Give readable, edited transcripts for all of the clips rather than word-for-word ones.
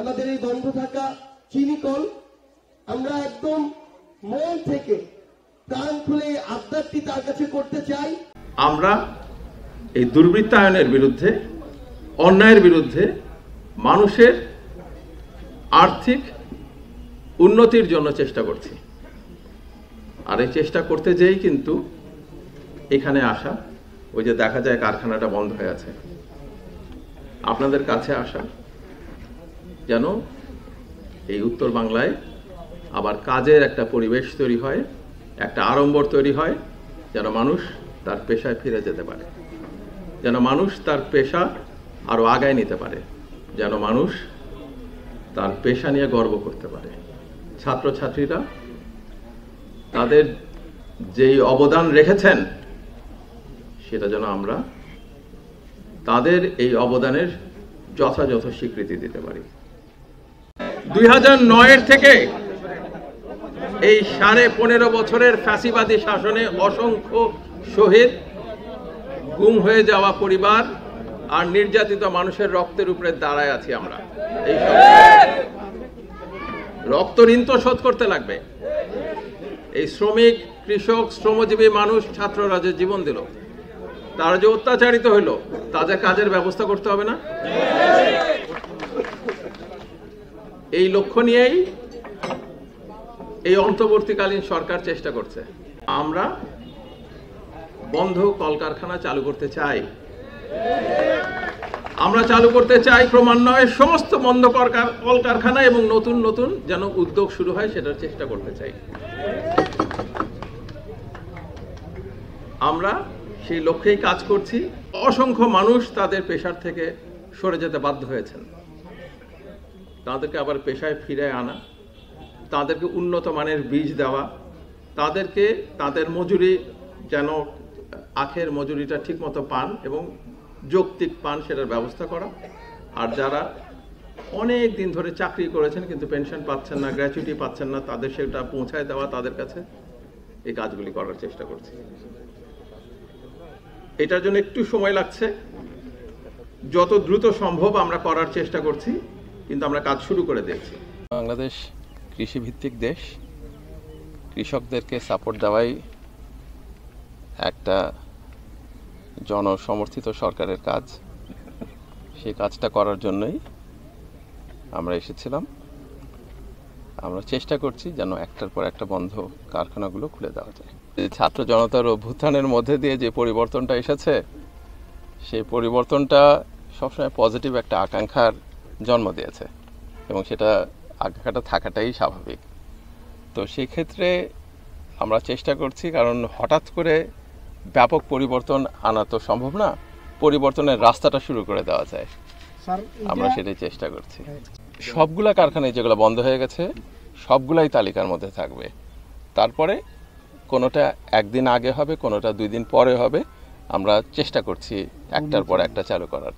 আমাদের এই বন্ধ থাকা চিনি কল আমরা একদম মন থেকে প্রাণ খুলে আবদারটি তার কাছে করতে চাই। আমরা এই দুর্বৃত্তায়নের বিরুদ্ধে, অন্যায়ের বিরুদ্ধে, মানুষের আর্থিক উন্নতির জন্য চেষ্টা করছি। আর এই চেষ্টা করতে যেই কিন্তু এখানে আসা, ওই যে দেখা যায় কারখানাটা বন্ধ হয়ে আছে, আপনাদের কাছে আসা যেন এই উত্তর বাংলায় আবার কাজের একটা পরিবেশ তৈরি হয়, একটা আড়ম্বর তৈরি হয়, যেন মানুষ তার পেশায় ফিরে যেতে পারে, যেন মানুষ তার পেশা আরো আগায় নিতে পারে, যেন মানুষ তার পেশা নিয়ে গর্ব করতে পারে। ছাত্রছাত্রীরা তাদের যেই অবদান রেখেছেন সেটা যেন আমরা তাদের এই অবদানের যথাযথ স্বীকৃতি দিতে পারি। 2009 থেকে এই 15.5 বছরের ফ্যাসিবাদী শাসনে অসংখ্য শহীদ, গুম হয়ে যাওয়া পরিবার আর নির্যাতিত মানুষের রক্তের উপরে দাঁড়ায় আছি আমরা। এই রক্ত ঋণ তো শোধ করতে লাগবে। এই শ্রমিক, কৃষক, শ্রমজীবী মানুষ, ছাত্ররা যে জীবন দিল, তারা যে অত্যাচারিত হইল, তাদের কাজের ব্যবস্থা করতে হবে না? এই লক্ষ্য নিয়েই এই অন্তর্বর্তীকালীন সরকার চেষ্টা করছে। আমরা বন্ধ কলকারখানা চালু করতে চাই। আমরা চালু করতে চাই ক্রমান্বয়ে সমস্ত বন্ধ কলকারখানা এবং নতুন নতুন যেন উদ্যোগ শুরু হয় সেটার চেষ্টা করতে চাই। আমরা সেই লক্ষ্যেই কাজ করছি। অসংখ্য মানুষ তাদের পেশার থেকে সরে যেতে বাধ্য হয়েছেন। তাদেরকে আবার পেশায় ফিরে আনা, তাদেরকে উন্নত মানের বীজ দেওয়া, তাদেরকে তাদের মজুরি যেন আখের মজুরিটা ঠিকমতো পান এবং যৌক্তিক পান সেটার ব্যবস্থা করা। আর যারা অনেক দিন ধরে চাকরি করেছেন কিন্তু পেনশন পাচ্ছেন না, গ্র্যাচুইটি পাচ্ছেন না, তাদের সেটা পৌঁছায় দেওয়া তাদের কাছে, এই কাজগুলি করার চেষ্টা করছি। এটার জন্য একটু সময় লাগছে, যত দ্রুত সম্ভব আমরা করার চেষ্টা করছি, কিন্তু আমরা কাজ শুরু করে দিয়েছি। বাংলাদেশ কৃষিভিত্তিক দেশ, কৃষকদেরকে সাপোর্ট দেওয়াই একটা জনসমর্থিত সরকারের কাজ। সেই কাজটা করার জন্যই আমরা এসেছিলাম। আমরা চেষ্টা করছি যেন একটার পর একটা বন্ধ কারখানাগুলো খুলে দেওয়া যায়। ছাত্র জনতার অভ্যুত্থানের মধ্যে দিয়ে যে পরিবর্তনটা এসেছে, সেই পরিবর্তনটা সবসময় পজিটিভ একটা আকাঙ্ক্ষার জন্ম দিয়েছে এবং সেটা আকাঙ্ক্ষাটা থাকাটাই স্বাভাবিক। তো সেক্ষেত্রে আমরা চেষ্টা করছি, কারণ হঠাৎ করে ব্যাপক পরিবর্তন আনা তো সম্ভব না, পরিবর্তনের রাস্তাটা শুরু করে দেওয়া যায়, আমরা সেটাই চেষ্টা করছি। সবগুলা কারখানায় যেগুলো বন্ধ হয়ে গেছে সবগুলাই তালিকার মধ্যে থাকবে। তারপরে কোনোটা একদিন আগে হবে, কোনোটা 2 দিন পরে হবে। আমরা চেষ্টা করছি একটার পর একটা চালু করার।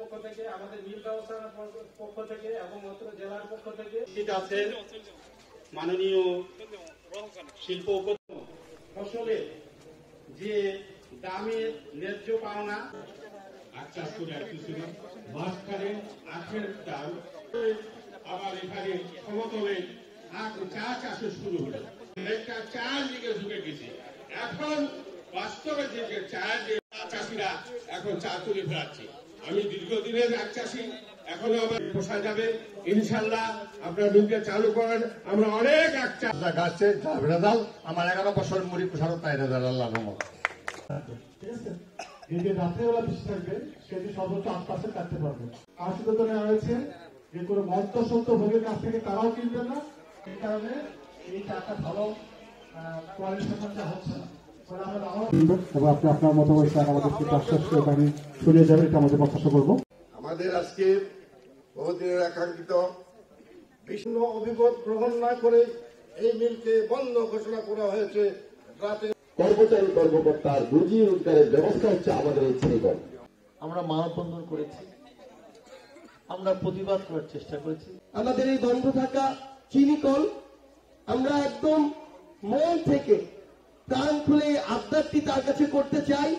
পক্ষ থেকে, আমাদের মিল ব্যবস্থার পক্ষ থেকে এবং অত্র জেলার পক্ষ থেকে ঠিক আছে মাননীয় শিল্প ফসলের যে দামের ন্যায্য পাওনা চাষ করে মাঝখানে আখের দাম, আবার এখানে সমতলে চা চাষে শুরু হলো, একটা চার দিকে ঝুঁকে গেছে। এখন বাস্তবে যে চায়ের যে চাষিরা এখন চা তুলে ফেলাচ্ছে, আমি দীর্ঘদিনের এক চাষি, এখনো আমার পোষা যাবে ইনশাল্লাহ। আপনার মিলটা চালু করেন, আমরা অনেক এক চাষ গাছে ভেড়াদাল আমার 11 বছর মুড়ি পোষারও তাই রেজাল আল্লাহ রহমত। ঠিক আছে, এই যে রাত্রেবেলা বেশি থাকবে সেটি সর্বোচ্চ 8% কাটতে পারবে। আর সিদ্ধান্ত নেওয়া হয়েছে যে কোনো মধ্যসত্ত্ব ভোগের কাছ থেকে তারাও কিনবে না, এই কারণে এই চাটা ভালো কোয়ালিটির মধ্যে হচ্ছে না। এবং আপনি আপনার মতো আমাদেরকে শুনিয়ে যাবেন, এটা আমাদের প্রত্যাশা করবো। আমাদের আজকে বহুদিনের আকাঙ্ক্ষিত ভিন্ন অভিমত গ্রহণ না করে এই মিলকে বন্ধ ঘোষণা করা হয়েছে। রাতে কর্মচারী কর্মকর্তার রুজি রোজগারের ব্যবস্থা হচ্ছে আমাদের এই চিনিকল। আমরা মানববন্ধন করেছি, আমরা প্রতিবাদ করার চেষ্টা করেছি। আমাদের এই বন্ধ থাকা চিনিকল আমরা একদম মন থেকে প্রাণ খুলে আবদারটি তার কাছে করতে চাই।